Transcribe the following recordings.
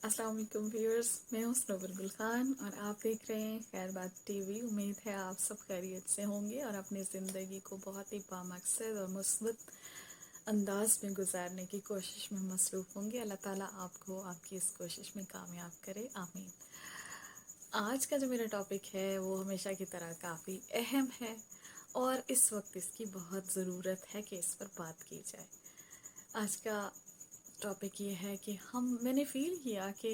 अस्सलाम वालेकुम व्यूअर्स, मैं हूं सनोबर गुल खान और आप देख रहे हैं खैर बात टीवी। उम्मीद है आप सब खैरियत से होंगे और अपनी ज़िंदगी को बहुत ही बामकसद और मुस्बत अंदाज में गुजारने की कोशिश में मसरूफ़ होंगे। अल्लाह ताला आपको आपकी इस कोशिश में कामयाब करे, आमीन। आज का जो मेरा टॉपिक है वो हमेशा की तरह काफ़ी अहम है और इस वक्त इसकी बहुत ज़रूरत है कि इस पर बात की जाए। आज का टॉपिक ये है कि मैंने फ़ील किया कि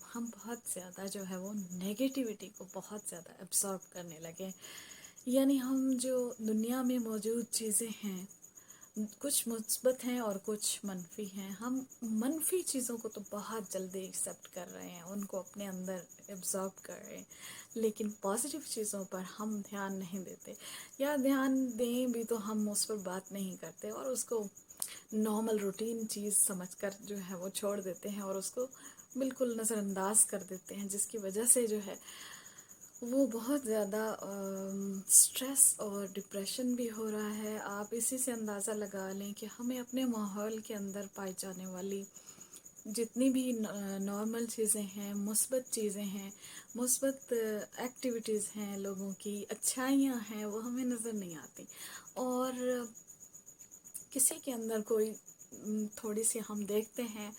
हम बहुत ज़्यादा जो है वो नेगेटिविटी को बहुत ज़्यादा एब्जॉर्ब करने लगे। यानी हम जो दुनिया में मौजूद चीज़ें हैं कुछ मुस्बत हैं और कुछ मनफी हैं। हम मनफी चीज़ों को तो बहुत जल्दी एक्सेप्ट कर रहे हैं, उनको अपने अंदर एब्जॉर्ब कर रहे हैं, लेकिन पॉजिटिव चीज़ों पर हम ध्यान नहीं देते, या ध्यान दें भी तो हम उस पर बात नहीं करते और उसको नॉर्मल रूटीन चीज़ समझकर जो है वो छोड़ देते हैं और उसको बिल्कुल नज़रअंदाज कर देते हैं, जिसकी वजह से जो है वो बहुत ज़्यादा स्ट्रेस और डिप्रेशन भी हो रहा है। आप इसी से अंदाज़ा लगा लें कि हमें अपने माहौल के अंदर पाई जाने वाली जितनी भी नॉर्मल चीज़ें हैं, मुस्बत चीज़ें हैं, मुस्बत एक्टिविटीज़ हैं, लोगों की अच्छाइयाँ हैं, वो हमें नज़र नहीं आती। और किसी के अंदर कोई थोड़ी सी हम देखते हैं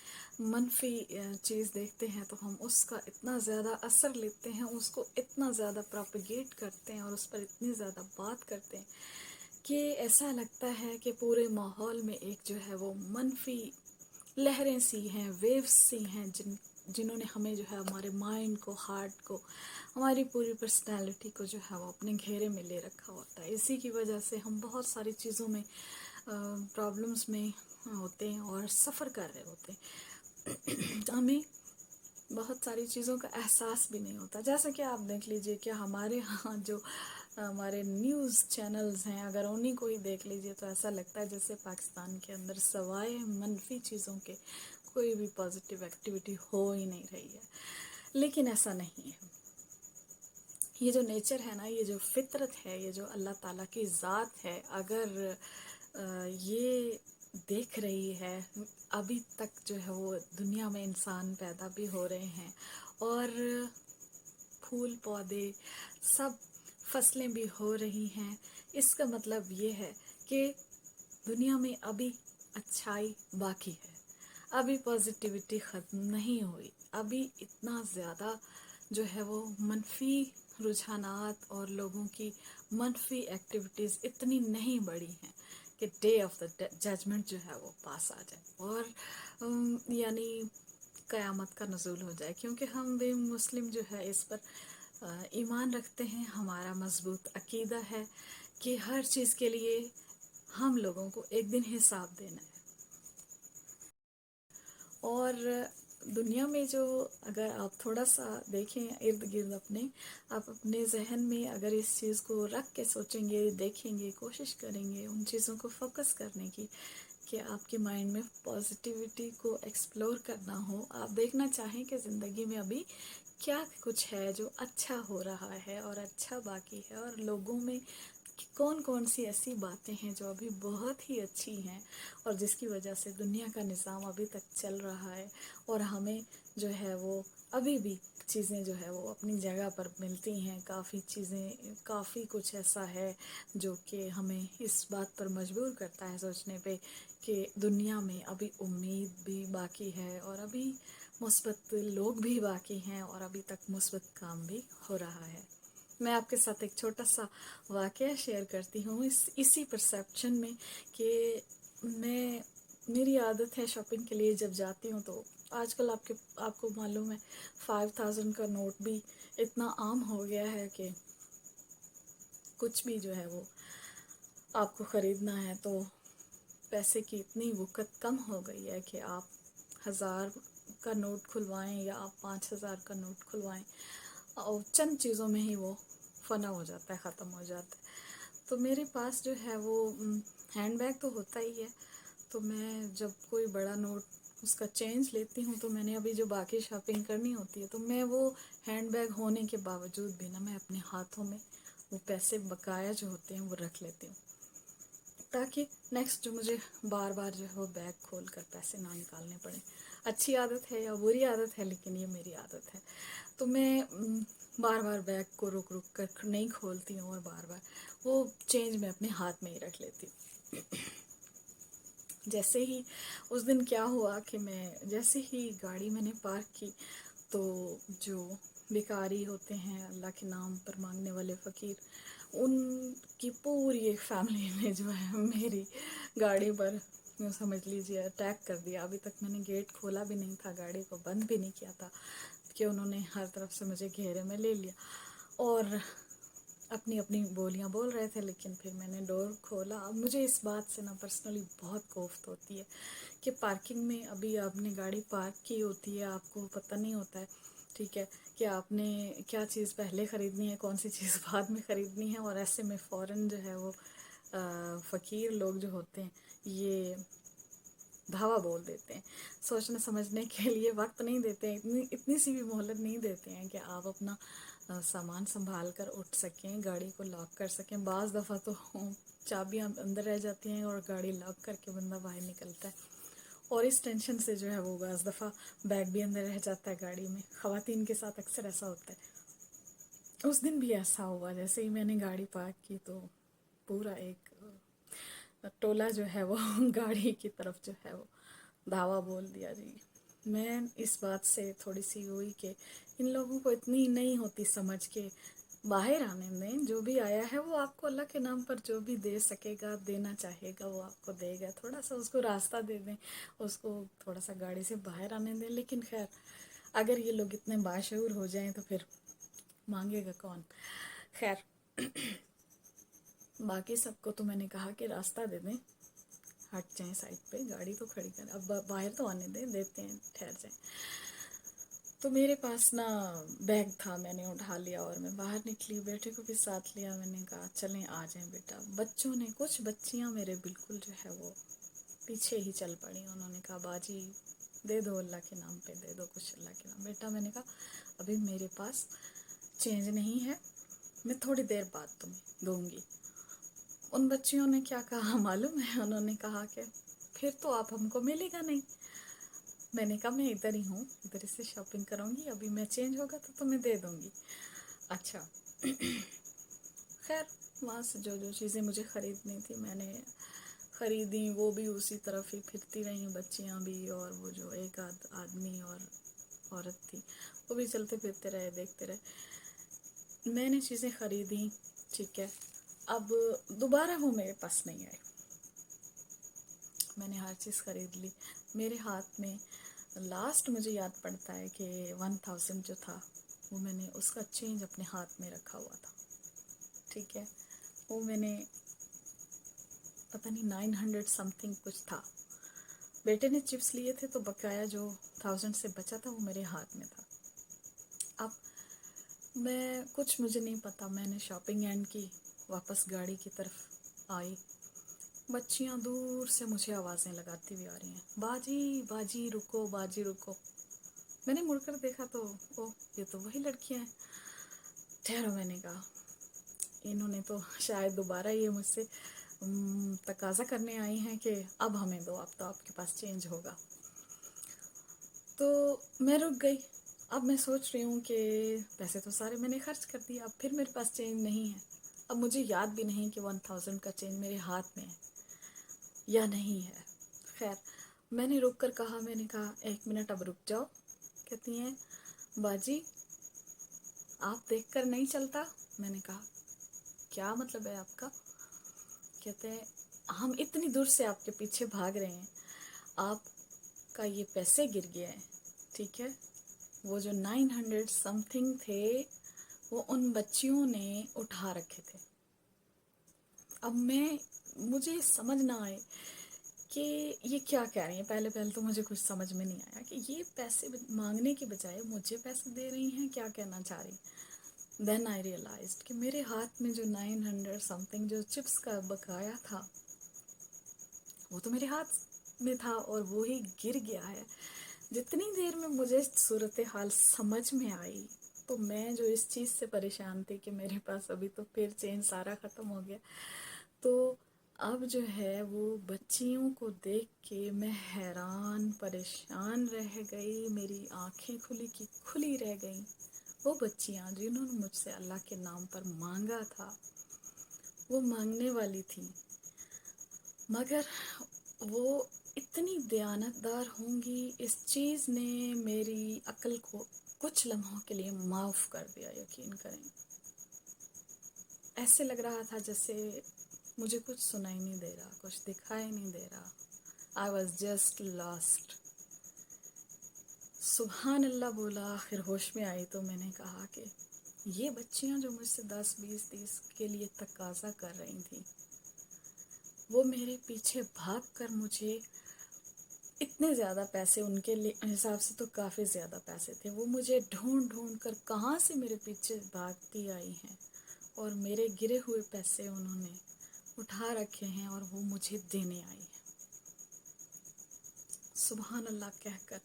मनफी चीज़ देखते हैं तो हम उसका इतना ज़्यादा असर लेते हैं, उसको इतना ज़्यादा प्रोपेगेट करते हैं और उस पर इतनी ज़्यादा बात करते हैं कि ऐसा लगता है कि पूरे माहौल में एक जो है वो मनफी लहरें सी हैं, वेव्स सी हैं, जिन्होंने हमें जो है हमारे माइंड को, हार्ट को, हमारी पूरी पर्सनालिटी को जो है वो अपने घेरे में ले रखा होता है। इसी की वजह से हम बहुत सारी चीज़ों में प्रॉब्लम्स में होते हैं और सफ़र कर रहे होते हैं। हमें बहुत सारी चीज़ों का एहसास भी नहीं होता। जैसे कि आप देख लीजिए कि हमारे यहाँ जो हमारे न्यूज़ चैनल्स हैं, अगर उन्हीं को ही देख लीजिए तो ऐसा लगता है जैसे पाकिस्तान के अंदर सवाए मनफी चीज़ों के कोई भी पॉजिटिव एक्टिविटी हो ही नहीं रही है। लेकिन ऐसा नहीं है। ये जो नेचर है ना, ये जो फितरत है, ये जो अल्लाह ताला की ज़ात है, अगर ये देख रही है, अभी तक जो है वो दुनिया में इंसान पैदा भी हो रहे हैं और फूल पौधे सब फसलें भी हो रही हैं। इसका मतलब ये है कि दुनिया में अभी अच्छाई बाकी है, अभी पॉजिटिविटी ख़त्म नहीं हुई, अभी इतना ज़्यादा जो है वो मनफी रुझानात और लोगों की मनफी एक्टिविटीज़ इतनी नहीं बढ़ी हैं कि डे ऑफ द जजमेंट जो है वो पास आ जाए और यानी क़यामत का नज़ूल हो जाए। क्योंकि हम भी मुस्लिम जो है इस पर ईमान रखते हैं, हमारा मजबूत अकीदा है कि हर चीज़ के लिए हम लोगों को एक दिन हिसाब देना है। और दुनिया में जो अगर आप थोड़ा सा देखें इर्द गिर्द अपने, आप अपने जहन में अगर इस चीज़ को रख के सोचेंगे, देखेंगे, कोशिश करेंगे उन चीज़ों को फोकस करने की कि आपके माइंड में पॉजिटिविटी को एक्सप्लोर करना हो, आप देखना चाहें कि ज़िंदगी में अभी क्या कुछ है जो अच्छा हो रहा है और अच्छा बाकी है, और लोगों में कौन कौन सी ऐसी बातें हैं जो अभी बहुत ही अच्छी हैं और जिसकी वजह से दुनिया का निज़ाम अभी तक चल रहा है और हमें जो है वो अभी भी चीज़ें जो है वो अपनी जगह पर मिलती हैं। काफ़ी चीज़ें, काफ़ी कुछ ऐसा है जो कि हमें इस बात पर मजबूर करता है सोचने पे कि दुनिया में अभी उम्मीद भी बाकी है और अभी मुस्बत लोग भी बाकी हैं और अभी तक मुस्बत काम भी हो रहा है। मैं आपके साथ एक छोटा सा वाक़या शेयर करती हूँ इसी परसेप्शन में कि मेरी आदत है शॉपिंग के लिए जब जाती हूँ तो आजकल आपको मालूम है 5000 का नोट भी इतना आम हो गया है कि कुछ भी जो है वो आपको ख़रीदना है तो पैसे की इतनी वक़्त कम हो गई है कि आप 1000 का नोट खुलवाएं या आप 5000 का नोट खुलवाएं और चंद चीज़ों में ही वो फना हो जाता है, ख़त्म हो जाता है। तो मेरे पास जो है वो हैंड बैग तो होता ही है, तो मैं जब कोई बड़ा नोट उसका चेंज लेती हूँ तो मैंने अभी जो बाकी शॉपिंग करनी होती है तो मैं वो हैंड बैग होने के बावजूद भी ना मैं अपने हाथों में वो पैसे बकाया जो होते हैं वो रख लेती हूँ, ताकि नेक्स्ट जो मुझे बार बार जो है वो बैग खोल कर पैसे ना निकालने पड़े। अच्छी आदत है या बुरी आदत है, लेकिन ये मेरी आदत है। तो मैं बार बार बैग को रुक रुक कर नहीं खोलती हूँ, और बार बार वो चेंज मैं अपने हाथ में ही रख लेती हूँ। जैसे ही उस दिन क्या हुआ कि मैं जैसे ही गाड़ी मैंने पार्क की, तो जो भिखारी होते हैं अल्लाह के नाम पर मांगने वाले फ़कीर, उनकी पूरी एक फैमिली ने जो है मेरी गाड़ी पर यूँ समझ लीजिए अटैक कर दिया। अभी तक मैंने गेट खोला भी नहीं था, गाड़ी को बंद भी नहीं किया था, कि उन्होंने हर तरफ से मुझे घेरे में ले लिया और अपनी अपनी बोलियां बोल रहे थे। लेकिन फिर मैंने डोर खोला। अब मुझे इस बात से ना पर्सनली बहुत कोफ्त होती है कि पार्किंग में अभी आपने गाड़ी पार्क की होती है, आपको पता नहीं होता है, ठीक है, कि आपने क्या चीज़ पहले ख़रीदनी है, कौन सी चीज़ बाद में ख़रीदनी है। और ऐसे में फ़ौरन जो है वो फ़कीर लोग जो होते हैं ये धावा बोल देते हैं, सोचने समझने के लिए वक्त नहीं देते हैं, इतनी इतनी सी भी मोहलत नहीं देते हैं कि आप अपना सामान संभाल कर उठ सकें, गाड़ी को लॉक कर सकें। बाज़ दफ़ा तो चाबियां अंदर रह जाती हैं और गाड़ी लॉक करके बंदा बाहर निकलता है, और इस टेंशन से जो है वो बाज़ दफ़ा बैग भी अंदर रह जाता है गाड़ी में। ख़वातीन के साथ अक्सर ऐसा होता है। उस दिन भी ऐसा हुआ, जैसे ही मैंने गाड़ी पार्क की तो पूरा एक टोला जो है वो गाड़ी की तरफ जो है वो धावा बोल दिया जी। मैं इस बात से थोड़ी सी हुई कि इन लोगों को इतनी नहीं होती समझ के बाहर आने दें। जो भी आया है वो आपको अल्लाह के नाम पर जो भी दे सकेगा, देना चाहेगा, वो आपको देगा। थोड़ा सा उसको रास्ता दे दें, उसको थोड़ा सा गाड़ी से बाहर आने दें। लेकिन खैर, अगर ये लोग इतने बाशऊर हो जाएं तो फिर मांगेगा कौन। खैर, बाकी सबको तो मैंने कहा कि रास्ता दे दें, हट जाएं साइड पे, गाड़ी तो खड़ी कर, अब बाहर तो आने दें, देते हैं, ठहर जाएं। तो मेरे पास ना बैग था, मैंने उठा लिया और मैं बाहर निकली, बेटे को भी साथ लिया। मैंने कहा चलें, आ जाएं बेटा। बच्चों ने, कुछ बच्चियां मेरे बिल्कुल जो है वो पीछे ही चल पड़ी। उन्होंने कहा बाजी दे दो अल्लाह के नाम पे, दे दो कुछ अल्लाह के नाम। बेटा, मैंने कहा अभी मेरे पास चेंज नहीं है, मैं थोड़ी देर बाद तुम्हें दूंगी। उन बच्चियों ने क्या कहा मालूम है? उन्होंने कहा कि फिर तो आप हमको मिलेगा नहीं। मैंने कहा मैं इधर ही हूँ, इधर से शॉपिंग करूँगी, अभी मैं चेंज होगा तो तुम्हें दे दूँगी। अच्छा। खैर, वहाँ से जो जो चीज़ें मुझे ख़रीदनी थी मैंने ख़रीदी। वो भी उसी तरफ ही फिरती रहीं, बच्चियाँ भी, और वो जो एक आदमी और औरत थी वो भी चलते फिरते रहे, देखते रहे। मैंने चीज़ें ख़रीदी, ठीक है। अब दोबारा वो मेरे पास नहीं आए। मैंने हर चीज़ ख़रीद ली। मेरे हाथ में लास्ट मुझे याद पड़ता है कि 1000 जो था वो मैंने उसका चेंज अपने हाथ में रखा हुआ था, ठीक है। वो मैंने पता नहीं 900 समथिंग कुछ था। बेटे ने चिप्स लिए थे तो बकाया जो 1000 से बचा था वो मेरे हाथ में था। अब मैं कुछ, मुझे नहीं पता, मैंने शॉपिंग एंड की, वापस गाड़ी की तरफ आई। बच्चियां दूर से मुझे आवाज़ें लगाती हुई आ रही हैं, बाजी बाजी रुको, बाजी रुको। मैंने मुड़कर देखा तो ओ, ये तो वही लड़कियां हैं। ठहरो, मैंने कहा इन्होंने तो शायद दोबारा ये मुझसे तकाजा करने आई हैं कि अब हमें दो, अब तो आपके पास चेंज होगा। तो मैं रुक गई। अब मैं सोच रही हूँ कि पैसे तो सारे मैंने खर्च कर दिए, अब फिर मेरे पास चेंज नहीं है। अब मुझे याद भी नहीं कि 1000 का चेंज मेरे हाथ में है या नहीं है। खैर, मैंने रुक कर कहा, मैंने कहा 1 मिनट अब रुक जाओ। कहती हैं बाजी आप देख कर नहीं चलता। मैंने कहा क्या मतलब है आपका? कहते हैं हम इतनी दूर से आपके पीछे भाग रहे हैं, आपका ये पैसे गिर गया है, ठीक है। वो जो 900 समथिंग थे वो उन बच्चियों ने उठा रखे थे। अब मुझे समझ ना आए कि ये क्या कह रही हैं। पहले पहले तो मुझे कुछ समझ में नहीं आया कि ये पैसे मांगने के बजाय मुझे पैसे दे रही हैं, क्या कहना चाह रही। देन आई रियलाइज्ड कि मेरे हाथ में जो 900 समथिंग जो चिप्स का बकाया था वो तो मेरे हाथ में था और वो ही गिर गया है। जितनी देर में मुझे सूरत हाल समझ में आई, तो मैं जो इस चीज़ से परेशान थी कि मेरे पास अभी तो फिर चेंज सारा ख़त्म हो गया, तो اب جو ہے وہ بچیوں کو دیکھ کے میں حیران پریشان رہ گئی، میری آنکھیں کھلی کی کھلی رہ گئیں۔ وہ بچیاں جنہوں نے مجھ سے اللہ کے نام پر مانگا تھا، وہ مانگنے والی تھیں، مگر وہ اتنی دیانتدار ہوں گی، اس چیز نے میری عقل کو کچھ لمحوں کے لیے معاف کر دیا۔ یقین کریں، ایسے لگ رہا تھا جیسے مجھے کچھ سنائی نہیں دے رہا، کچھ دکھائی نہیں دے رہا۔ I was just lost۔ سبحان اللہ بولا، آخر ہوش میں آئی تو میں نے کہا کہ یہ بچیاں جو مجھ سے 10 20 30 کے لیے تقاضا کر رہی تھیں، وہ میرے پیچھے بھاگ کر مجھے اتنے زیادہ پیسے، ان کے حساب سے تو کافی زیادہ پیسے تھے، وہ مجھے ڈھونڈ ڈھونڈ کر کہاں سے میرے پیچھے بھاگتی آئی ہیں، اور میرے گرے ہوئے پیسے انہوں نے اٹھا رکھے ہیں اور وہ مجھے دینے آئی ہیں۔ سبحان اللہ کہہ کر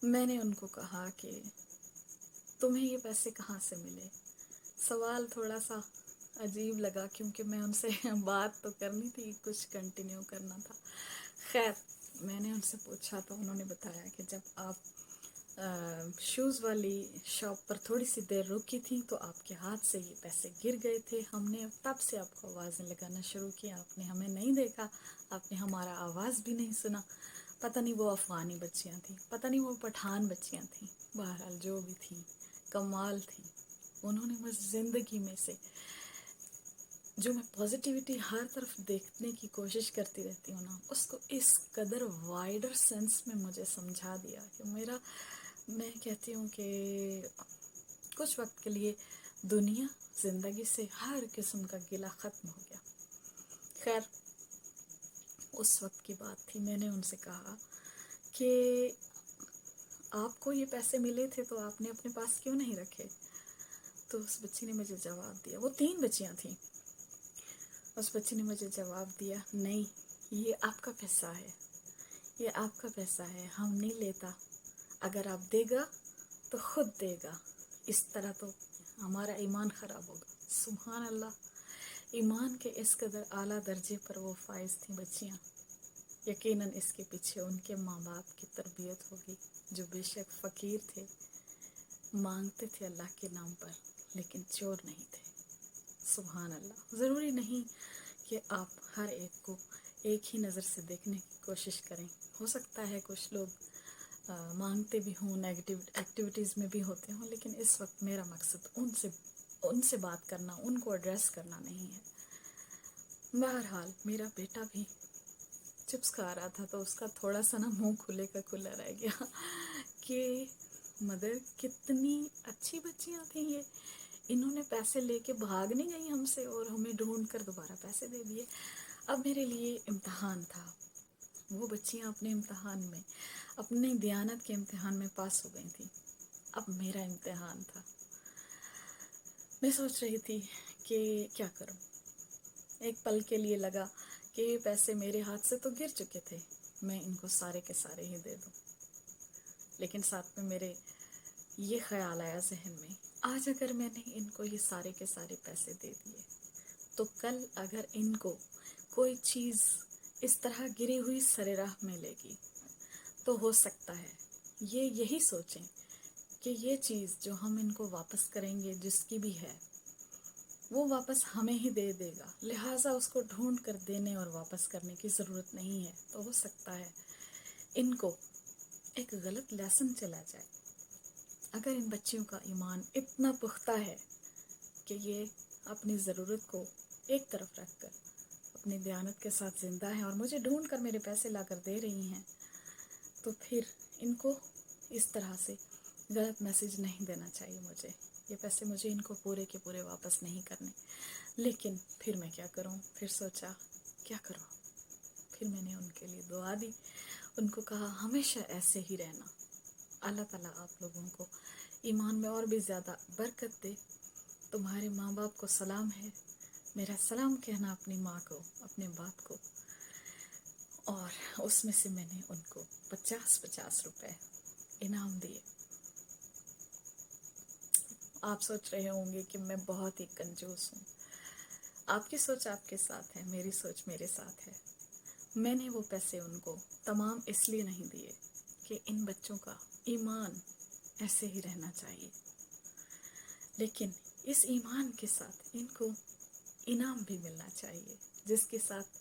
میں نے ان کو کہا کہ تمہیں یہ پیسے کہاں سے ملے؟ سوال تھوڑا سا عجیب لگا، کیونکہ میں ان سے بات تو کرنی تھی، کچھ کنٹینیو کرنا تھا۔ خیر، میں نے ان سے پوچھا تو انہوں نے بتایا کہ جب آپ شوز والی شاپ پر تھوڑی سی دیر رکی تھی تو آپ کے ہاتھ سے یہ پیسے گر گئے تھے، ہم نے تب سے آپ کو آوازیں لگانا شروع کی، آپ نے ہمیں نہیں دیکھا، آپ نے ہمارا آواز بھی نہیں سنا۔ پتہ نہیں وہ افغانی بچیاں تھیں، پتہ نہیں وہ پٹھان بچیاں تھیں، بہرحال جو بھی تھیں، کمال تھیں۔ انہوں نے مجھ زندگی میں سے جو میں پازیٹیوٹی ہر طرف دیکھنے کی کوشش کرتی رہتی ہوں نا، اس کو اس قدر وائڈر سینس میں مجھے سمجھا دیا کہ میں کہتی ہوں کہ کچھ وقت کے لیے دنیا زندگی سے ہر قسم کا گلہ ختم ہو گیا۔ خیر، اس وقت کی بات تھی، میں نے ان سے کہا کہ آپ کو یہ پیسے ملے تھے تو آپ نے اپنے پاس کیوں نہیں رکھے؟ تو اس بچی نے مجھے جواب دیا، وہ 3 بچیاں تھیں، اس بچی نے مجھے جواب دیا، نہیں، یہ آپ کا پیسہ ہے، یہ آپ کا پیسہ ہے، ہم نہیں لیتا، اگر آپ دے گا تو خود دے گا، اس طرح تو ہمارا ایمان خراب ہوگا۔ سبحان اللہ، ایمان کے اس قدر اعلیٰ درجے پر وہ فائز تھیں بچیاں۔ یقیناً اس کے پیچھے ان کے ماں باپ کی تربیت ہوگی، جو بے شک فقیر تھے، مانگتے تھے اللہ کے نام پر، لیکن چور نہیں تھے۔ سبحان اللہ۔ ضروری نہیں کہ آپ ہر ایک کو ایک ہی نظر سے دیکھنے کی کوشش کریں، ہو سکتا ہے کچھ لوگ مانگتے بھی ہوں، نیگیٹو ایکٹیویٹیز میں بھی ہوتے ہوں، لیکن اس وقت میرا مقصد ان سے بات کرنا، ان کو ایڈریس کرنا نہیں ہے۔ بہرحال میرا بیٹا بھی چپس کھا رہا تھا تو اس کا تھوڑا سا نا منہ کھلے کا کھلا رہ گیا کہ مدر کتنی اچھی بچیاں تھیں یہ، انہوں نے پیسے لے کے بھاگ نہیں گئی ہم سے اور ہمیں ڈھونڈ کر دوبارہ پیسے دے دیے۔ اب میرے لیے امتحان تھا، وہ بچیاں اپنے امتحان میں، اپنے دیانت کے امتحان میں پاس ہو گئی تھیں، اب میرا امتحان تھا۔ میں سوچ رہی تھی کہ کیا کروں۔ ایک پل کے لیے لگا کہ یہ پیسے میرے ہاتھ سے تو گر چکے تھے، میں ان کو سارے کے سارے ہی دے دوں، لیکن ساتھ میں میرے یہ خیال آیا ذہن میں، آج اگر میں نے ان کو یہ سارے کے سارے پیسے دے دیے تو کل اگر ان کو کوئی چیز اس طرح گری ہوئی سر راہ ملے گی تو ہو سکتا ہے یہ یہی سوچیں کہ یہ چیز جو ہم ان کو واپس کریں گے، جس کی بھی ہے، وہ واپس ہمیں ہی دے دے گا، لہٰذا اس کو ڈھونڈ کر دینے اور واپس کرنے کی ضرورت نہیں ہے۔ تو ہو سکتا ہے ان کو ایک غلط لیسن چلا جائے۔ اگر ان بچیوں کا ایمان اتنا پختہ ہے کہ یہ اپنی ضرورت کو ایک طرف رکھ کر اپنی دیانت کے ساتھ زندہ ہیں اور مجھے ڈھونڈ کر میرے پیسے لا کر دے رہی ہیں، تو پھر ان کو اس طرح سے غلط میسج نہیں دینا چاہیے مجھے۔ یہ پیسے مجھے ان کو پورے کے پورے واپس نہیں کرنے، لیکن پھر میں کیا کروں؟ پھر سوچا کیا کروں؟ پھر میں نے ان کے لیے دعا دی، ان کو کہا ہمیشہ ایسے ہی رہنا، اللہ تعالیٰ آپ لوگوں کو ایمان میں اور بھی زیادہ برکت دے۔ تمہارے ماں باپ کو سلام ہے، میرا سلام کہنا اپنی ماں کو، اپنے باپ کو۔ اور اس میں سے میں نے ان کو 50 روپے انعام دیے۔ آپ سوچ رہے ہوں گے کہ میں بہت ہی کنجوس ہوں، آپ کی سوچ آپ کے ساتھ ہے، میری سوچ میرے ساتھ ہے. میں نے وہ پیسے ان کو تمام اس لیے نہیں دیے کہ ان بچوں کا ایمان ایسے ہی رہنا چاہیے، لیکن اس ایمان کے ساتھ ان کو انعام بھی ملنا چاہیے، جس کے ساتھ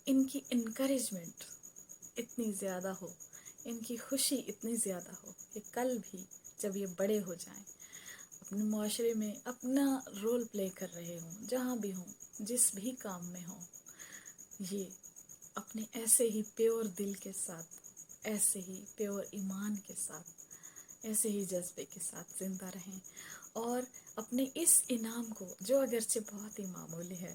ان کی انکریجمنٹ اتنی زیادہ ہو، ان کی خوشی اتنی زیادہ ہو کہ کل بھی جب یہ بڑے ہو جائیں، اپنے معاشرے میں اپنا رول پلے کر رہے ہوں، جہاں بھی ہوں، جس بھی کام میں ہوں، یہ اپنے ایسے ہی پیور دل کے ساتھ، ایسے ہی پیور ایمان کے ساتھ، ایسے ہی جذبے کے ساتھ زندہ رہیں، اور اپنے اس انعام کو، جو اگرچہ بہت ہی معمولی ہے،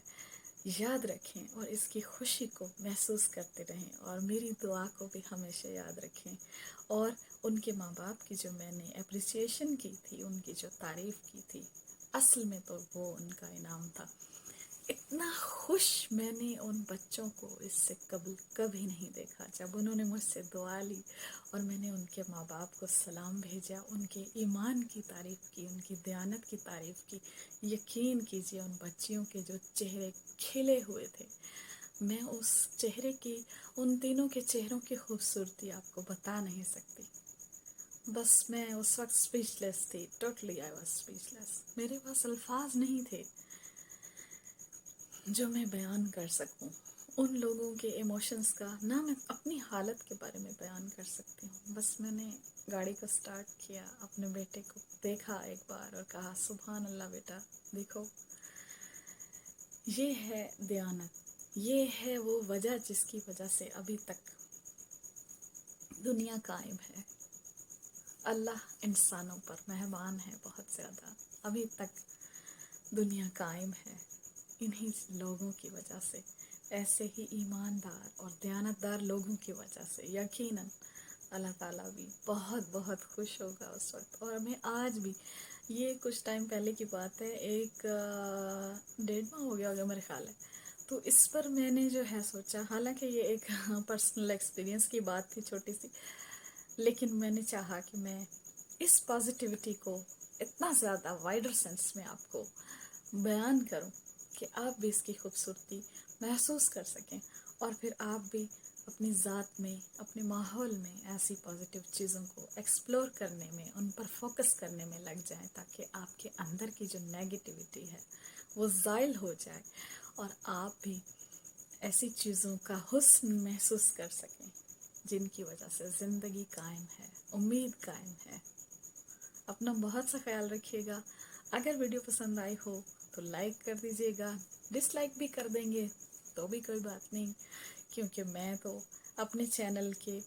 یاد رکھیں اور اس کی خوشی کو محسوس کرتے رہیں، اور میری دعا کو بھی ہمیشہ یاد رکھیں. اور ان کے ماں باپ کی جو میں نے اپریسیشن کی تھی، ان کی جو تعریف کی تھی، اصل میں تو وہ ان کا انعام تھا. اتنا خوش میں نے ان بچوں کو اس سے قبل کبھی نہیں دیکھا. جب انہوں نے مجھ سے دعا لی اور میں نے ان کے ماں باپ کو سلام بھیجا، ان کے ایمان کی تعریف کی، ان کی دیانت کی تعریف کی، یقین کیجیے ان بچیوں کے جو چہرے کھلے ہوئے تھے، میں اس چہرے کی، ان تینوں کے چہروں کی خوبصورتی آپ کو بتا نہیں سکتی. بس میں اس وقت اسپیچ لیس تھی، ٹوٹلی آئی واز اسپیچ لیس. میرے پاس الفاظ نہیں تھے جو میں بیان کر سکوں ان لوگوں کے ایموشنز کا. نہ میں اپنی حالت کے بارے میں بیان کر سکتی ہوں. بس میں نے گاڑی کو سٹارٹ کیا، اپنے بیٹے کو دیکھا ایک بار اور کہا سبحان اللہ بیٹا، دیکھو یہ ہے دیانت، یہ ہے وہ وجہ جس کی وجہ سے ابھی تک دنیا قائم ہے. اللہ انسانوں پر مہربان ہے بہت زیادہ، ابھی تک دنیا قائم ہے انہی لوگوں کی وجہ سے، ایسے ہی ایماندار اور دیانتدار لوگوں کی وجہ سے. یقیناً اللہ تعالیٰ بھی بہت بہت خوش ہوگا اس وقت. اور میں آج بھی، یہ کچھ ٹائم پہلے کی بات ہے، 1 ڈیڑھ ماہ ہو گیا ہوگا میرے خیال ہے، تو اس پر میں نے جو ہے سوچا، حالانکہ یہ ایک پرسنل ایکسپیرینس کی بات تھی چھوٹی سی، لیکن میں نے چاہا کہ میں اس پازیٹیوٹی کو اتنا زیادہ وائڈر سینس میں آپ کو بیان کروں کہ آپ بھی اس کی خوبصورتی محسوس کر سکیں، اور پھر آپ بھی اپنی ذات میں، اپنے ماحول میں ایسی پازیٹیو چیزوں کو ایکسپلور کرنے میں، ان پر فوکس کرنے میں لگ جائیں، تاکہ آپ کے اندر کی جو نیگیٹیوٹی ہے وہ زائل ہو جائے، اور آپ بھی ایسی چیزوں کا حسن محسوس کر سکیں جن کی وجہ سے زندگی قائم ہے، امید قائم ہے. اپنا بہت سا خیال رکھیے گا. اگر ویڈیو پسند آئی ہو تو لائک کر دیجیے گا، ڈس لائک بھی کر دیں گے تو بھی کوئی بات نہیں، کیونکہ میں تو اپنے چینل کے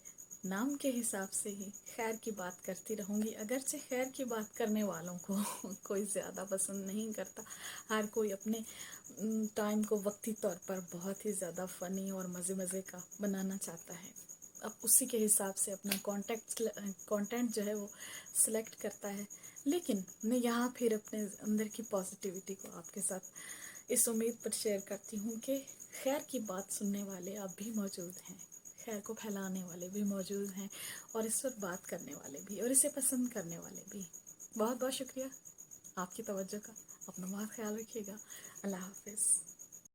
نام کے حساب سے ہی خیر کی بات کرتی رہوں گی. اگرچہ خیر کی بات کرنے والوں کو کوئی زیادہ پسند نہیں کرتا، ہر کوئی اپنے ٹائم کو وقتی طور پر بہت ہی زیادہ فنی اور مزے کا بنانا چاہتا ہے. اب اسی کے حساب سے اپنا کانٹینٹ جو ہے وہ سلیکٹ کرتا ہے. لیکن میں یہاں پھر اپنے اندر کی پازیٹیوٹی کو آپ کے ساتھ اس امید پر شیئر کرتی ہوں کہ خیر کی بات سننے والے اب بھی موجود ہیں، خیر کو پھیلانے والے بھی موجود ہیں، اور اس پر بات کرنے والے بھی، اور اسے پسند کرنے والے بھی. بہت بہت شکریہ آپ کی توجہ کا. اپنا بہت خیال رکھیے گا. اللہ حافظ.